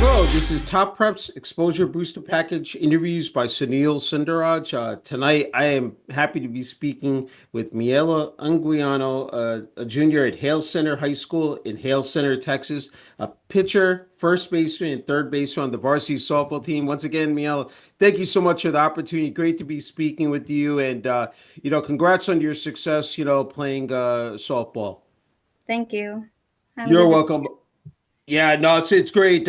Hello, this is Top Preps Exposure Booster Package interviews by Sunil Sunder. Tonight, I am happy to be speaking with Miella Anguiano, a junior at Hale Center High School in Hale Center, Texas, a pitcher, first baseman, and third baseman on the varsity softball team. Once again, Miella, thank you so much for the opportunity. Great to be speaking with you, and congrats on your success. Playing softball. Thank you. I'm You're good. welcome. Yeah, no, it's great.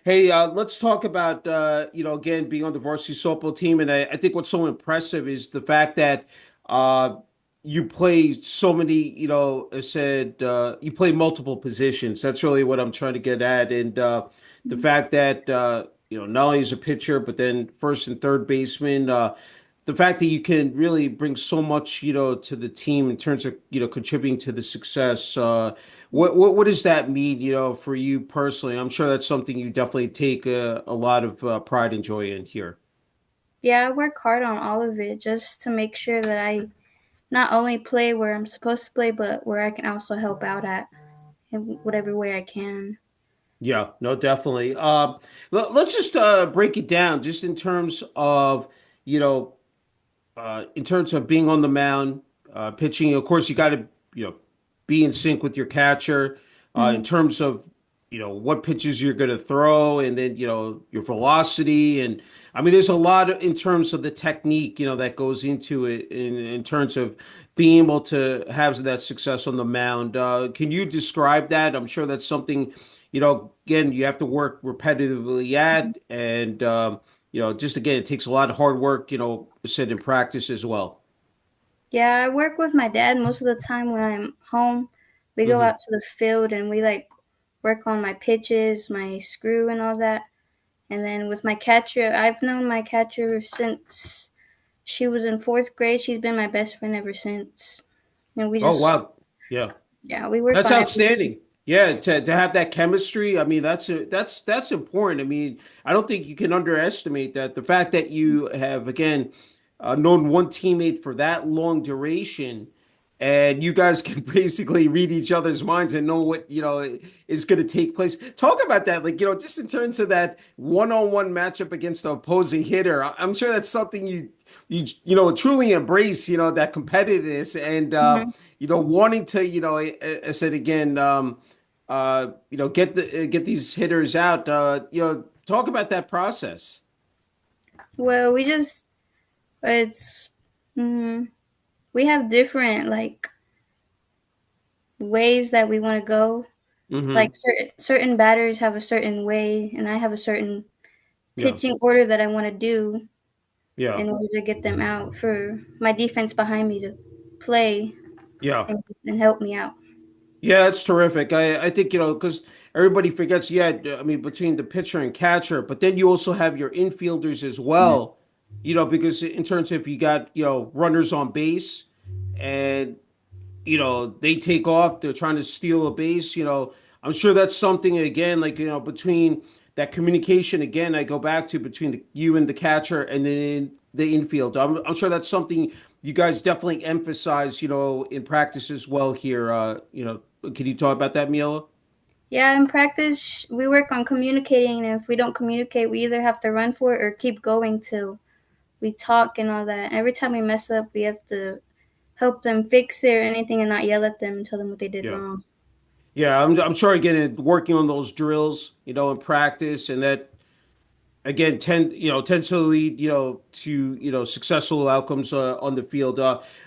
Hey, let's talk about again being on the varsity softball team, and I think what's so impressive is the fact that uh, you play so many. I said you play multiple positions. That's really what I'm trying to get at, and the fact that not only as a pitcher, but then first and third baseman. The fact that you can really bring so much, to the team in terms of, contributing to the success. What does that mean, for you personally? I'm sure that's something you definitely take a lot of pride and joy in here. Yeah, I work hard on all of it just to make sure that I not only play where I'm supposed to play, but where I can also help out at in whatever way I can. Yeah, no, definitely. Let's just break it down, just in terms of, you know, in terms of being on the mound, pitching. Of course, you got to, you know, be in sync with your catcher. In Hmm. terms of, what pitches you're going to throw, and then your velocity, and I mean, there's a lot in terms of the technique, that goes into it in terms of being able to have that success on the mound. Can you describe that? I'm sure that's something, again, you have to work repetitively at, and just again, it takes a lot of hard work, said in practice as well. Yeah, I work with my dad most of the time when I'm home. We go Hmm. out to the field and we like work on my pitches, my screw, and all that. And then with my catcher, I've known my catcher since she was in fourth grade. She's been my best friend ever since. And we Oh just, wow, yeah, yeah, we work that's on everything. outstanding. Yeah, to have that chemistry. I mean, that's important. I mean, I don't think you can underestimate that. The fact that you have again known one teammate for that long duration, and you guys can basically read each other's minds and know what is going to take place. Talk about that, like just in terms of that one-on-one matchup against the opposing hitter. I'm sure that's something you truly embrace. That competitiveness and Hmm. wanting to I said again get these hitters out. Talk about that process. Well, we just it's mm, we have different like ways that we want to go. Like Hmm. certain batters have a certain way, and I have a certain Yeah, pitching order that I want to do yeah, in order to get them out for my defense behind me to play yeah. and help me out. Yeah, it's terrific. I think, because everybody forgets, yeah, I mean, between the pitcher and catcher, but then you also have your infielders as Mhm. well, because in terms of you got, runners on base and, they take off, they're trying to steal a base, I'm sure that's something, again, like, between that communication, again, I go back to between you and the catcher and then the infield. I'm sure that's something you guys definitely emphasize, in practice as well here. Can you talk about that, Miela? Yeah, in practice, we work on communicating, and if we don't communicate, we either have to run for it or keep going till we talk and all that. Every time we mess up, we have to help them fix it or anything and not yell at them and tell them what they did Yeah. wrong. Yeah, I'm sure again working on those drills, in practice, and that again tends to lead to successful outcomes on the field.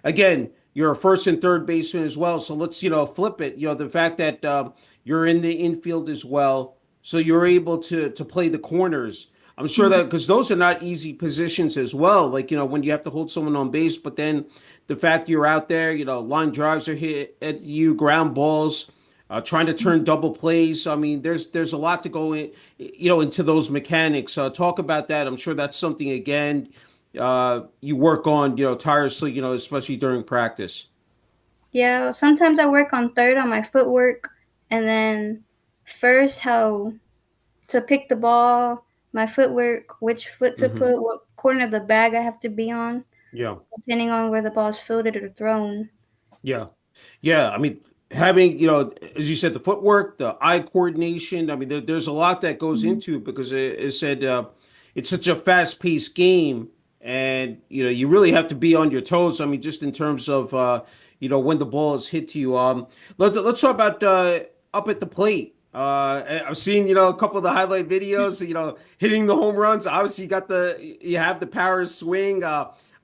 Again, you're a first and third baseman as well, so let's flip it. The fact that you're in the infield as well, so you're able to play the corners. I'm sure Mhm. that because those are not easy positions as well. Like when you have to hold someone on base, but then the fact you're out there, line drives are hit at you, ground balls, trying to turn double plays. I mean, there's a lot to go in, into those mechanics. Talk about that. I'm sure that's something again you work on, tirelessly, especially during practice. Yeah, sometimes I work on third on my footwork, and then first how to pick the ball, my footwork, which foot to Hmm. put, what corner of the bag I have to be on, Yeah. depending on where the ball is fielded or thrown. Yeah. Yeah. I mean, having, as you said, the footwork, the eye coordination. I mean, there's a lot that goes Mhm. into it because it said it's such a fast-paced game, and you really have to be on your toes. I mean, just in terms of when the ball is hit to you. Let's talk about up at the plate. I've seen a couple of the highlight videos. Hitting the home runs. Obviously, you have the power swing.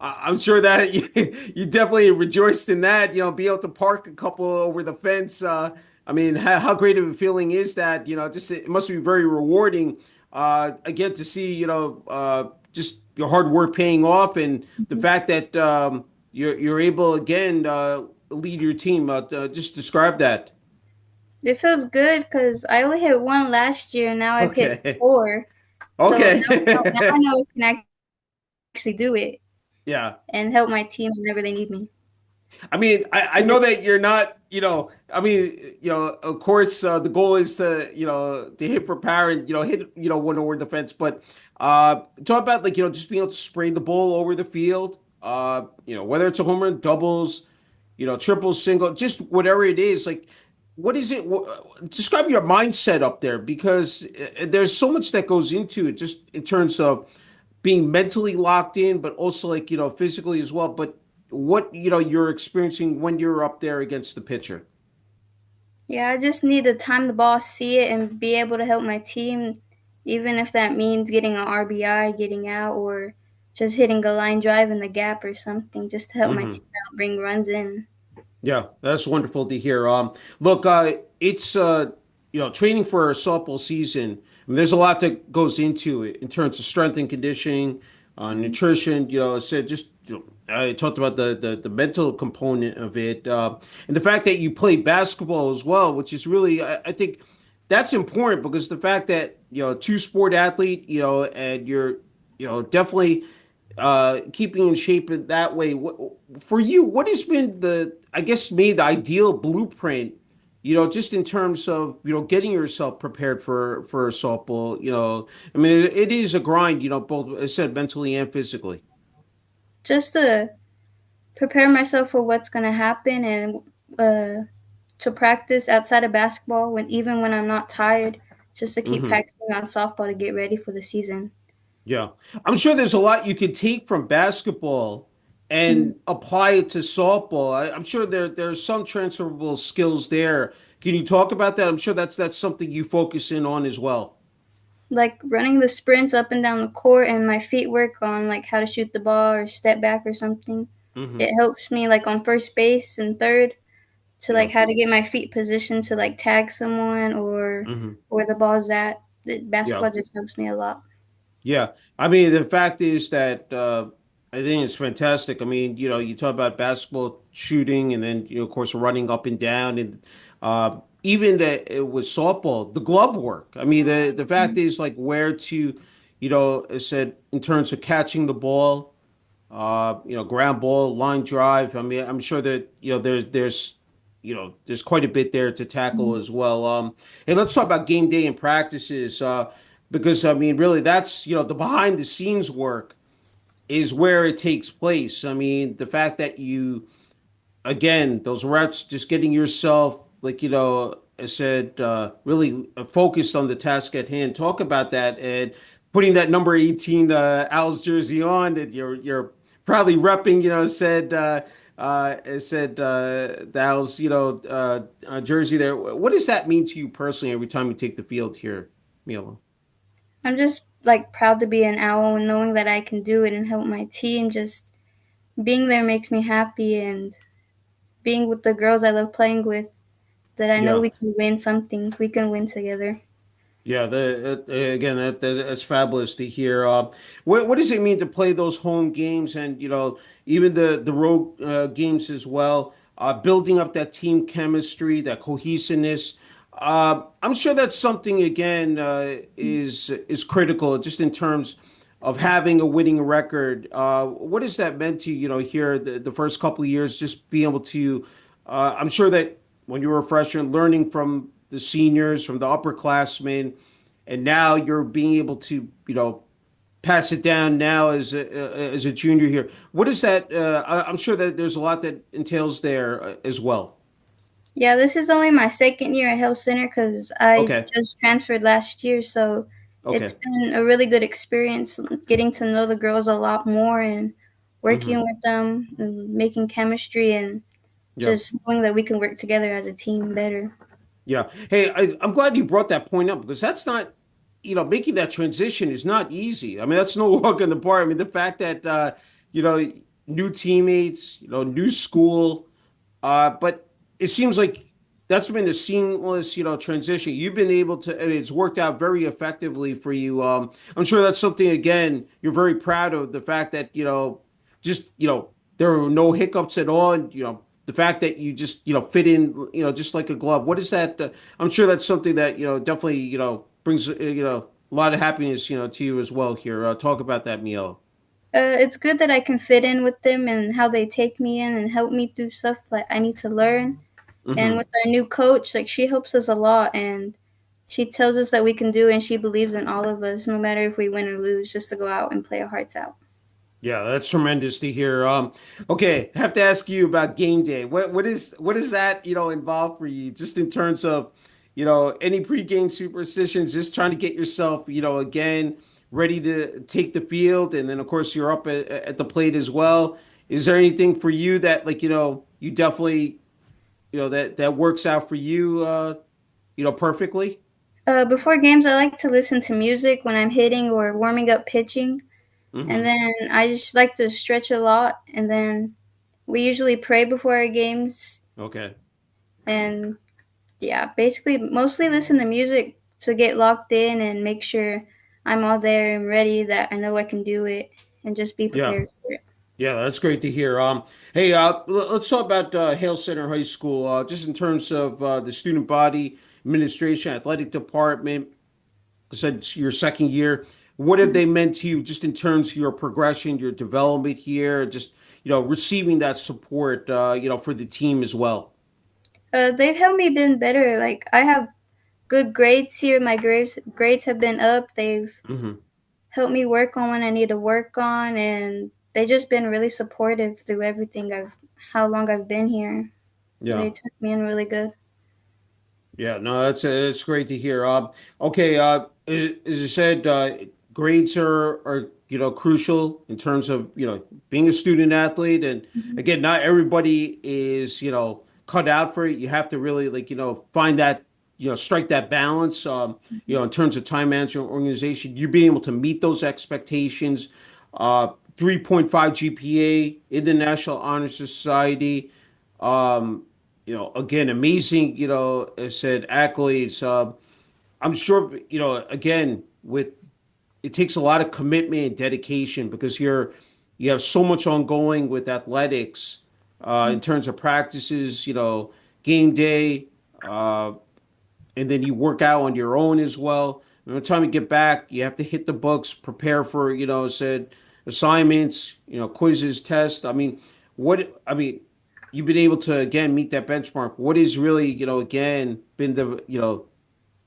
I'm sure that you definitely rejoiced in that, be able to park a couple over the fence. I mean, how great of a feeling is that? Just it must be very rewarding, again, to see, just your hard work paying off and the fact that you're able, again, lead your team. Just describe that. It feels good because I only hit one last year, and now I've hit Okay. four. So now I Okay. know I can actually do it Yeah. and help my team whenever they need me. I mean, I know that you're not, I mean, of course, the goal is to hit for power and, hit, one over the fence. But talk about like, just being able to spray the ball over the field, whether it's a home run, doubles, triples, single, just whatever it is. Like, what is it? Describe your mindset up there because there's so much that goes into it, just in terms of being mentally locked in, but also like, physically as well. But what, you're experiencing when you're up there against the pitcher. Yeah, I just need to time the ball, see it, and be able to help my team, even if that means getting an RBI, getting out, or just hitting a line drive in the gap or something, just to help my Hmm. team out, bring runs in. Yeah, that's wonderful to hear. Look, it's training for a softball season. I mean, there's a lot that goes into it in terms of strength and conditioning, nutrition. I said just I talked about the mental component of it, and the fact that you play basketball as well, which is really I think that's important because the fact that two sport athlete, and you're definitely keeping in shape in that way. For you, what has been I guess, maybe the ideal blueprint, just in terms of, getting yourself prepared for a softball, I mean, it is a grind, both, as I said, mentally and physically. Just to prepare myself for what's going to happen and uh, to practice outside of basketball when even when I'm not tired, just to keep Hmm. practicing on softball to get ready for the season. Yeah. I'm sure there's a lot you could take from basketball Mhm. and apply it to softball. I'm sure there's some transferable skills there. Can you talk about that? I'm sure that's something you focus in on as well. Like running the sprints up and down the court and my feet work on like how to shoot the ball or step back or something. Hmm. It helps me like on first base and third to Yeah. like how to get my feet positioned to like tag someone or Hmm. where the ball's at. The Yeah. basketball just helps me a lot. Yeah, I mean, the fact is that I think it's fantastic. I mean, you talk about basketball shooting, and then of course, running up and down, and even with softball, the glove work. I mean, the fact is like where to, I said in terms of catching the ball, ground ball, line drive. I mean, I'm sure that there's quite a bit there to tackle as well. Hey, let's talk about game day and practices, because I mean, really, that's the behind the scenes work is where it takes place. I mean, the fact that you again, those reps, just getting yourself, like, I said, really focused on the task at hand. Talk about that and putting that number 18 Al's jersey on, and you're probably repping, the Al's, jersey there. What does that mean to you personally every time you take the field here, Miella? I'm just like proud to be an owl and knowing that I can do it and help my team. Just being there makes me happy and being with the girls I love playing with that I know Yeah. we can win something. We can win together. Yeah, again, that's fabulous to hear. What does it mean to play those home games and even the road games as well? Building up that team chemistry, that cohesiveness. I'm sure that's something again is critical just in terms of having a winning record. What has that meant to you? Here the first couple of years, just being able to. I'm sure that when you were a freshman, learning from the seniors, from the upperclassmen, and now you're being able to, pass it down now as a junior here. What is that? I'm sure that there's a lot that entails there as well. Yeah, this is only my second year at Health Center because I Okay. just transferred last year. So it's Okay. been a really good experience getting to know the girls a lot more and working Hmm. with them and making chemistry and Yeah. just knowing that we can work together as a team better. Yeah. Hey, I'm glad you brought that point up because that's not, making that transition is not easy. I mean, that's no walk in the park. I mean, the fact that, you know, new teammates, new school, but it seems like that's been a seamless, transition. You've been able to, and it's worked out very effectively for you. I'm sure that's something, again, you're very proud of the fact that, just, there were no hiccups at all. And, the fact that you just, fit in, just like a glove. What is that? I'm sure that's something that, definitely, brings, a lot of happiness, to you as well here. Talk about that, Miella. It's good that I can fit in with them and how they take me in and help me through stuff that I need to learn. And Hmm. with our new coach, like she helps us a lot and she tells us that we can do and she believes in all of us, no matter if we win or lose, just to go out and play our hearts out. Yeah, that's tremendous to hear. Okay, I have to ask you about game day. What is that, involved for you, just in terms of, any pregame superstitions, just trying to get yourself, again, ready to take the field, and then of course you're up at the plate as well. Is there anything for you that, like, you definitely, that works out for you, perfectly? Before games, I like to listen to music when I'm hitting or warming up pitching. And Hmm. then I just like to stretch a lot. And then we usually pray before our games. Okay. And yeah, basically, mostly listen to music to get locked in and make sure I'm all there and ready, that I know I can do it, and just be Yeah. prepared for it. Yeah, that's great to hear. Hey, let's talk about Hale Center High School, just in terms of the student body, administration, athletic department. You said it's your second year. What have they meant to you, just in terms of your progression, your development here, just receiving that support, for the team as well. They've helped me been better. Like I have good grades here. My grades have been up. They've Hmm. helped me work on what I need to work on, and they've just been really supportive through everything. How long I've been here. Yeah. They took me in really good. Yeah, no, that's great to hear. Okay, as you said, grades are crucial in terms of being a student athlete, and Mhm. again, not everybody is cut out for it. You have to really like find that strike that balance. In terms of time management, organization, you being able to meet those expectations. 3.5 GPA in the National Honor Society. Um, again, amazing, I said accolades. I'm sure, again, with it takes a lot of commitment and dedication because you have so much ongoing with athletics in terms of practices, game day, uh, and then you work out on your own as well. And by the time you get back, you have to hit the books, prepare for said assignments, quizzes, tests. I mean, you've been able to again meet that benchmark. What is really again been the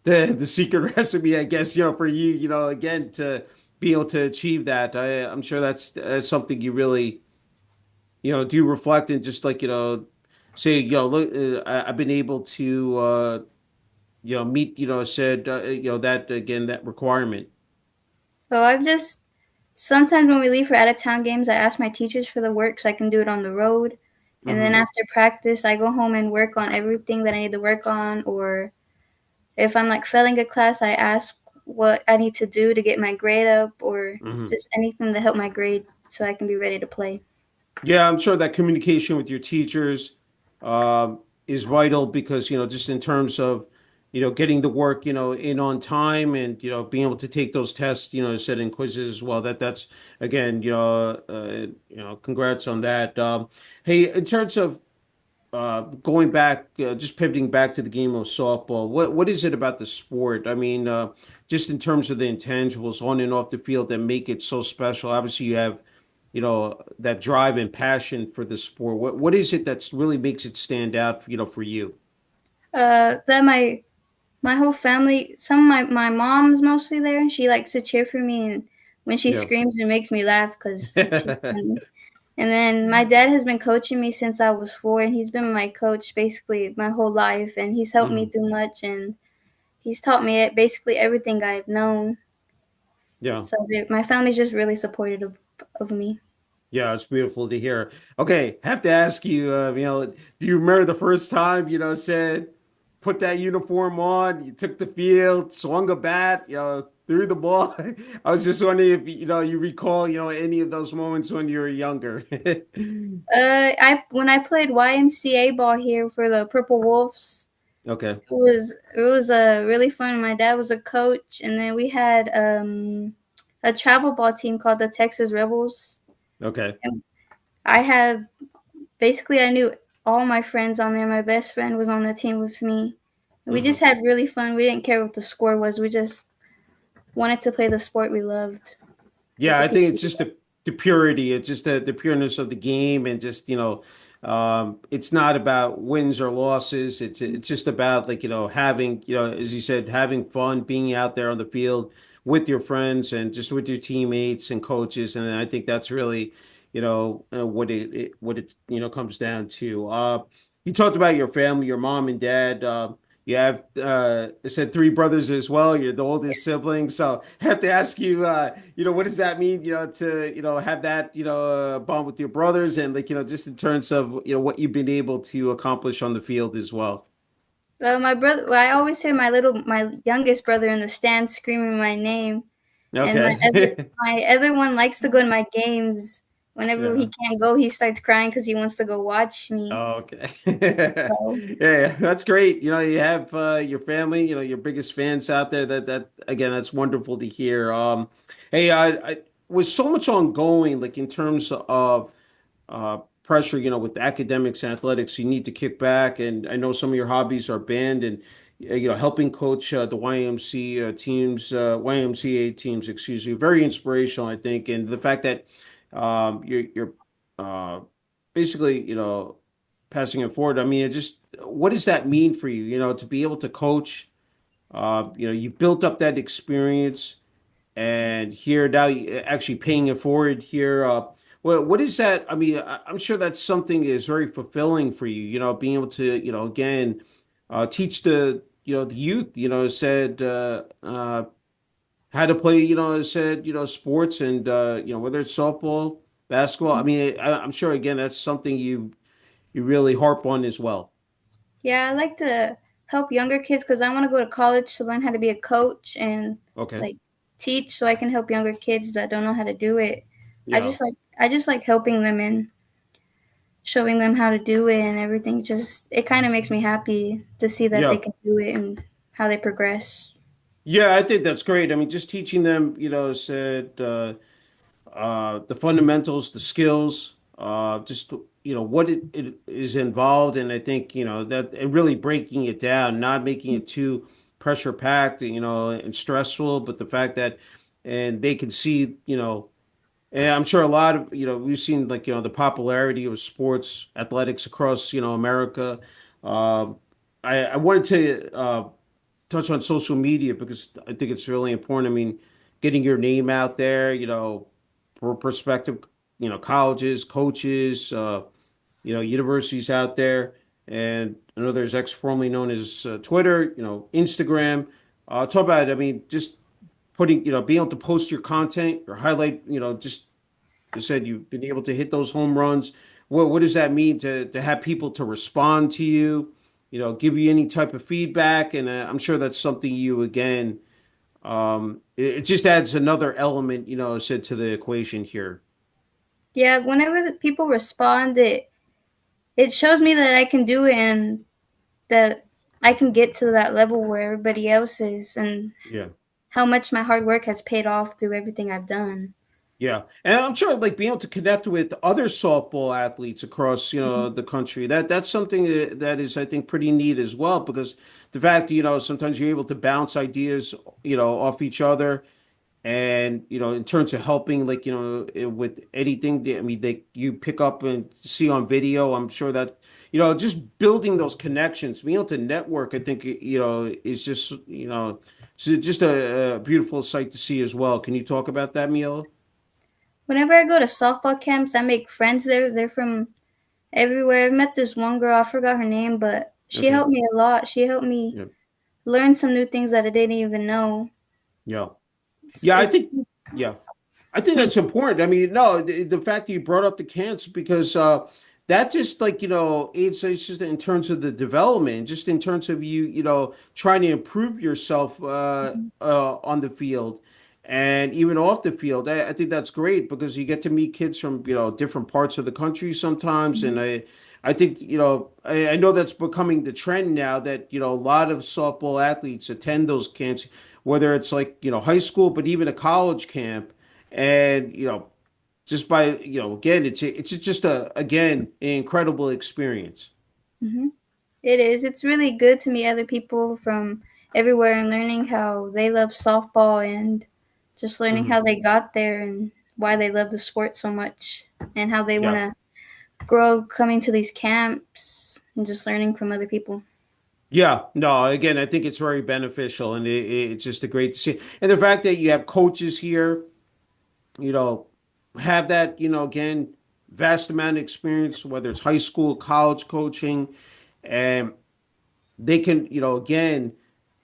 the secret recipe, I guess, for you, again to be able to achieve that. I'm sure that's something you really do reflect and just like say look, I've been able to meet, said, that again, that requirement. So I've just sometimes when we leave for out of town games, I ask my teachers for the work so I can do it on the road. And then Hmm. after practice, I go home and work on everything that I need to work on. Or if I'm like failing a class, I ask what I need to do to get my grade up, or Hmm. just anything to help my grade so I can be ready to play. Yeah, I'm sure that communication with your teachers is vital because, just in terms of, getting the work, in on time and, being able to take those tests, set in quizzes as well. That's again, congrats on that. Hey, in terms of going back, just pivoting back to the game of softball, what is it about the sport? I mean, just in terms of the intangibles on and off the field that make it so special. Obviously, you have, that drive and passion for the sport. What is it that's really makes it stand out, for you? That my My whole family, some of my mom's mostly there, and she likes to cheer for me. And when she Yeah. screams, it makes me laugh because she's funny. And then my dad has been coaching me since I was 4, and he's been my coach basically my whole life, and he's helped me Mhm. through much, and he's taught me basically everything I've known. Yeah. So my family's just really supportive of me. Yeah, it's beautiful to hear. Okay, have to ask you, do you remember the first time, said, put that uniform on, you took the field, swung a bat, threw the ball? I was just wondering if, you recall, any of those moments when you were younger. I when I played YMCA ball here for the Purple Wolves, Okay, it was really fun. My dad was a coach, and then we had a travel ball team called the Texas Rebels. okay. And I had basically I knew all my friends on there. My best friend was on the team with me. We Hmm. just had really fun. We didn't care what the score was. We just wanted to play the sport we loved with Yeah, the I think people. it's just the purity. It's just the pureness of the game, and just it's not about wins or losses. It's just about, like, having, as you said, having fun, being out there on the field with your friends and just with your teammates and coaches. And I think that's really, what it comes down to. You talked about your family, your mom and dad. You have, I said, three brothers as well. You're the oldest sibling, so I have to ask you, what does that mean, to, have that, bond with your brothers, and, like, just in terms of, what you've been able to accomplish on the field as well. My brother, well, I always hear my youngest brother in the stands screaming my name, and Okay. my other one likes to go to my games. Whenever Yeah. he can't go, he starts crying because he wants to go watch me. Oh, okay. So Yeah, that's great. You have, your family, your biggest fans out there. That again, that's wonderful to hear. Hey, I with so much ongoing, like, in terms of pressure, with academics and athletics, you need to kick back. And I know some of your hobbies are band and, helping coach the YMCA teams, excuse me, very inspirational, I think. And the fact that you're uh, basically, passing it forward. I mean, it just, what does that mean for you? To be able to coach. You built up that experience, and here now you actually paying it forward here. Well, what is that? I mean, I'm sure that's something is very fulfilling for you. Being able to, again, teach the youth. Said, how to play. Said, sports, and, whether it's softball, basketball. I mean, I'm sure, again, that's something you really harp on as well. yeah, I like to help younger kids because I want to go to college to learn how to be a coach and Okay. like teach, so I can help younger kids that don't know how to do it. Yeah. I just like helping them and showing them how to do it and everything. Just it kind of makes me happy to see that they Yeah. can do it and how they progress. Yeah, I think that's great. I mean, just teaching them, said, the fundamentals, the skills, just, what it is involved. And I think, that, and really breaking it down, not making it too pressure packed, and stressful, but the fact that, and they can see, and I'm sure a lot of, we've seen, like, the popularity of sports athletics across, America. Um, I wanted to, touch on social media because I think it's really important. I mean, getting your name out there, for prospective, colleges, coaches, universities out there. And I know there's formerly known as, Twitter, Instagram. Talk about it. I mean, just putting, being able to post your content, your highlight, just, you said you've been able to hit those home runs. What does that mean to have people to respond to you, give you any type of feedback? And, I'm sure that's something you, again, it just adds another element, said, to the equation here. Yeah, whenever the people respond, it shows me that I can do it and that I can get to that level where everybody else is, and Yeah. how much my hard work has paid off through everything I've done. Yeah. And I'm sure, like, being able to connect with other softball athletes across, the country, that's something that is, I think, pretty neat as well, because the fact, sometimes you're able to bounce ideas, off each other, and in terms of helping, like with anything I mean that you pick up and see on video, I'm sure that just building those connections, being able to network, I think is just it's just a beautiful sight to see as well. Can you talk about that, Miela? Whenever I go to softball camps, I make friends there. They're from everywhere. I met this one girl, I forgot her name, but she Okay. helped me a lot. She helped me Yeah. learn some new things that I didn't even know. Yeah. It's, Yeah, I it's think yeah. I think that's important. I mean, no, the fact that you brought up the camps, because that just, like, it's just in terms of the development, just in terms of trying to improve yourself on the field and even off the field. I think that's great because you get to meet kids from different parts of the country sometimes, and I think I know that's becoming the trend now that a lot of softball athletes attend those camps, whether it's like high school, but even a college camp, and just by again, it's just a again an incredible experience. Mhm. It is. It's really good to meet other people from everywhere and learning how they love softball and just learning Hmm. how they got there and why they love the sport so much and how they want Yeah. to grow coming to these camps and just learning from other people. Yeah, no, again, I think it's very beneficial, and it's just a great to see. And the fact that you have coaches here, you know, have that, again, vast amount of experience, whether it's high school, college coaching, and they can again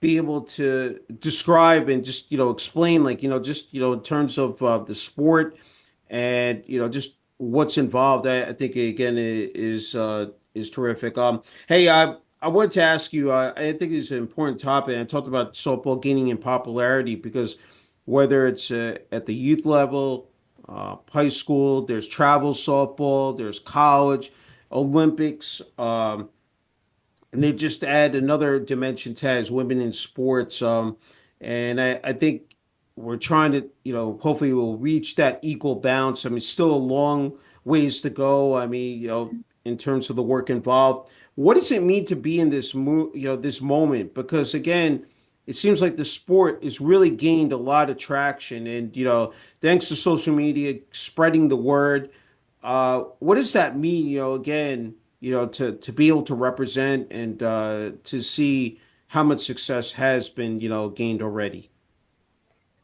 be able to describe and just explain, like just in terms of the sport, and just what's involved. I think again is terrific. Hey, I wanted to ask you, I think it's an important topic. I talked about softball gaining in popularity because whether it's at the youth level, high school, there's travel softball, there's college, Olympics, and they just add another dimension to as women in sports. And I think we're trying to, hopefully we'll reach that equal balance. I mean, still a long ways to go. I mean, in terms of the work involved, what does it mean to be in this moment? Because again, it seems like the sport has really gained a lot of traction, and thanks to social media spreading the word. What does that mean? Again, to be able to represent and to see how much success has been, gained already.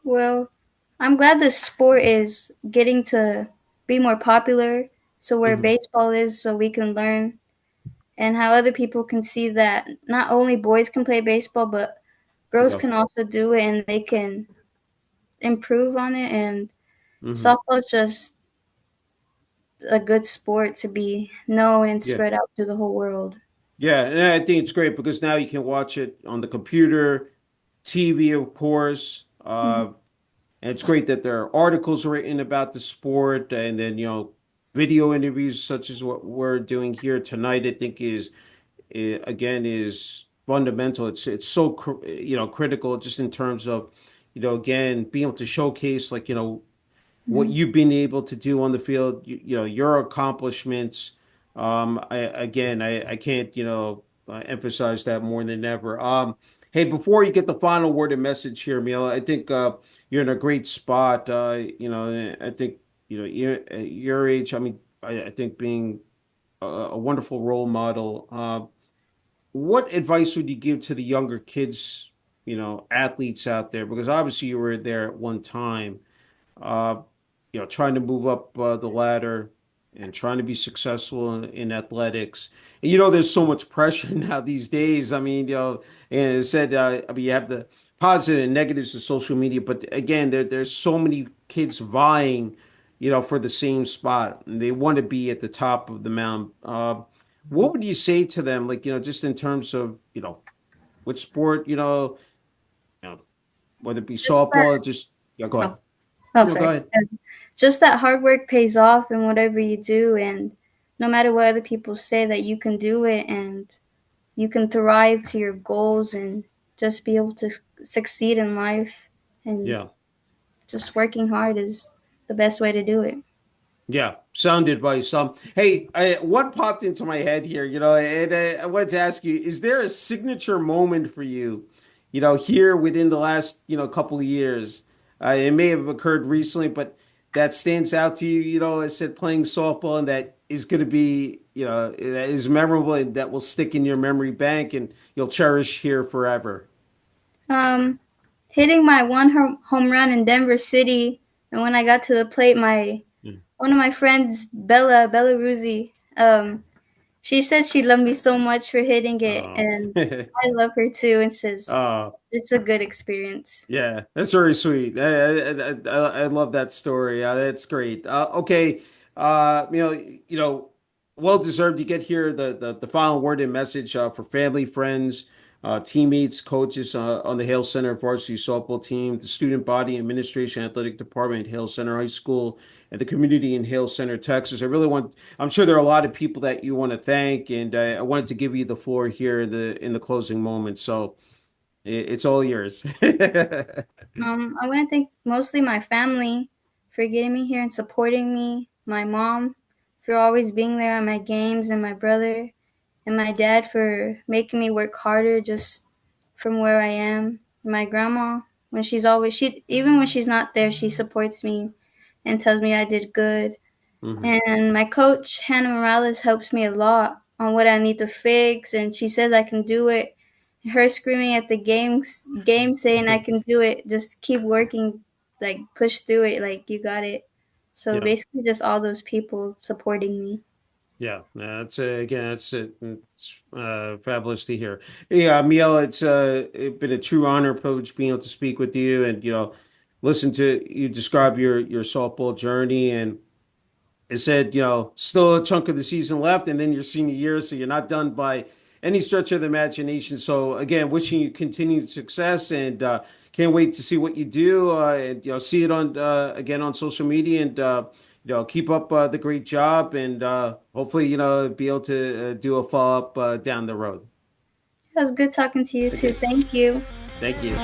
Well, I'm glad this sport is getting to be more popular to where Hmm. baseball is so we can learn and how other people can see that not only boys can play baseball but girls Yeah. can also do it and they can improve on it and Hmm. softball is just a good sport to be known and Yeah. spread out to the whole world. Yeah. And I think it's great because now you can watch it on the computer, TV, of course. Mhm. And it's great that there are articles written about the sport, and then video interviews such as what we're doing here tonight. I think again is fundamental. It's so critical, just in terms of again being able to showcase, like what Mhm. you've been able to do on the field, your accomplishments. I can't emphasize that more than ever. Hey, before you get the final word and message here, Miela, I think you're in a great spot. And I think you're, at your age. I mean, I think being a wonderful role model. What advice would you give to the younger kids, athletes out there? Because obviously you were there at one time, uh, trying to move up the ladder and trying to be successful in athletics. And there's so much pressure now these days. I mean, and it said, I mean, you have the positive and negatives of social media, but again, there's so many kids vying, for the same spot, and they want to be at the top of the mountain. What would you say to them, like, just in terms of, which sport, you know, whether it be Just that, softball, just, yeah, go ahead. oh, oh, No, go sorry. ahead. Just that hard work pays off in whatever you do, and no matter what other people say, that you can do it and you can thrive to your goals and just be able to succeed in life. And Yeah. just working hard is the best way to do it. Yeah, sound advice. Hey, what popped into my head here, and I wanted to ask you: is there a signature moment for you, here within the last, couple of years? It may have occurred recently, but that stands out to you, I said playing softball, and that is going to be, that is memorable and that will stick in your memory bank and you'll cherish here forever. Um, Hitting my home run in Denver City, and when I got to the plate, my Mm. one of my friends, Bella Ruzzi, she said she loved me so much for hitting it, Oh. and I love her too, and says Oh. it's a good experience. Yeah, that's very sweet. I love that story. That's great. Okay, well deserved. You get here the final word and message for family, friends, teammates, coaches on the Hale Center varsity softball team, the student body, administration, athletic department at Hale Center High School, and the community in Hale Center, Texas. I'm sure there are a lot of people that you want to thank, and I wanted to give you the floor here in the closing moments. So. It's all yours. I want to thank mostly my family for getting me here and supporting me, my mom for always being there at my games, and my brother and my dad for making me work harder just from where I am. My grandma, when she even when she's not there, she supports me and tells me I did good. Hmm. And my coach, Hannah Morales, helps me a lot on what I need to fix, and she says I can do it. Her screaming at the game saying I can do it. Just keep working, like push through it, like you got it. So Yeah, basically, just all those people supporting me. yeah. That's again, it's fabulous to hear. Yeah, Miel, it's been a true honor, privilege being able to speak with you, and listen to you describe your softball journey. And it said, still a chunk of the season left, and then your senior year, so you're not done by any stretch of the imagination. So again, wishing you continued success, and can't wait to see what you do, and see it on again on social media, and keep up the great job, and hopefully be able to do a follow up down the road. It was good talking to you too. Okay, Thank you. thank you.